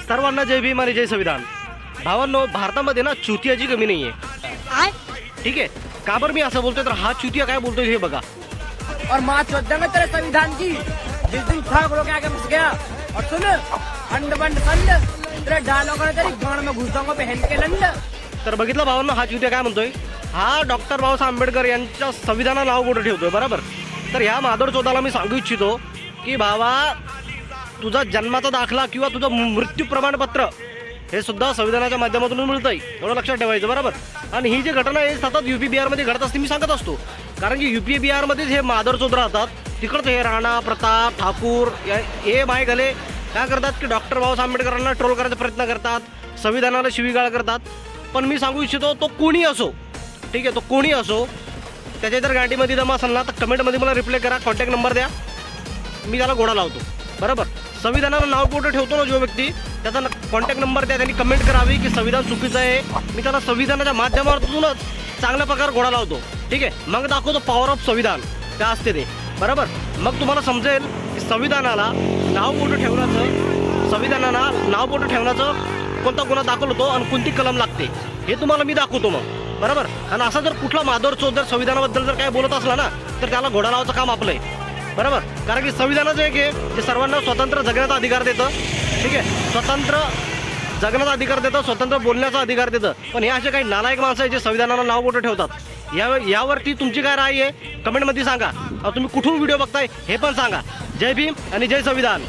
सर्वांना जय भीम आणि जय संविधान. भावांनो, भारतामध्ये ना चुतियाची कमी नाही आहे. ठीक आहे, का बरं मी असं बोलतोय तर हा चुतिया काय बोलतोय हे बघा. और माँ चौदह में तेरे संविधान की जिस दिन खड़ा खड़ो के आगे घुस गया और सुन अंड बंड संड तेरे डालों का तेरी गांड में घुस जाऊंगा पहन के लंड. तर बघितलं भावांनो, हा चुतिया काय म्हणतोय. हा डॉक्टर बाबासाहेब आंबेडकर यांच्या संविधानाला नाव कुठं ठेवतोय. बरोबर. तर ह्या माधव चौदाला मी सांगू इच्छितो की भावा, तुझा जन्माचा दाखला किंवा तुझं मृत्यू प्रमाणपत्र हे सुद्धा संविधानाच्या माध्यमातून मिळतंय. एवढं लक्षात ठेवायचं. बरोबर. आणि ही जी घटना आहे सतत UP बिहारमध्ये घडत असते, मी सांगत असतो. कारण की UP बिहारमध्येच हे माधव चौद राहतात. तिकडचं हे राणा प्रताप ठाकूर हे माय घाले काय करतात की डॉक्टर बाबासाहेब आंबेडकरांना ट्रोल करायचा प्रयत्न करतात, संविधानाला शिवीगाळ करतात. पण मी सांगू इच्छितो, तो कोणी असो, ठीक आहे, तो कोणी असो, त्याच्या जर गाडीमध्ये दम असेल ना तर कमेंटमध्ये मला रिप्लाय करा, कॉन्टॅक्ट नंबर द्या, मी त्याला घोडा लावतो. बरोबर. संविधानाला नाव कुठं ठेवतो ना जो व्यक्ती, त्याचा कॉन्टॅक्ट नंबर द्या, त्यांनी कमेंट करावी की संविधान चुकीचं आहे. मी त्याला संविधानाच्या माध्यमातूनच चांगल्या प्रकारे घोडा लावतो. ठीक आहे. मग दाखवतो पॉवर ऑफ संविधान काय असते ते. बरोबर. मग तुम्हाला समजेल की संविधानाला नाव कुठं ठेवण्याचं, संविधानाला नाव कुठं ठेवण्याचं कोणता गुन्हा दाखल होतो आणि कोणती कलम लागते हे तुम्हाला मी दाखवतो मग. बरोबर. आणि असा जर कुठला माधव चौद जर संविधानाबद्दल जर काय बोलत असला ना तर त्याला घोडा लावायचं काम आपलं आहे. बरोबर. कारण की संविधानाचं एक आहे जे सर्वांना स्वतंत्र जगण्याचा अधिकार देतं. ठीक आहे. स्वतंत्र जगण्याचा अधिकार देतं, स्वतंत्र बोलण्याचा अधिकार देतं. पण हे असे काही नालायक माणसं आहे जे संविधानाला नाव कुठं ठेवतात. यावरती तुमची काय राय आहे कमेंटमध्ये सांगा. तुम्ही कुठून व्हिडिओ बघताय हे पण सांगा. जय भीम आणि जय संविधान.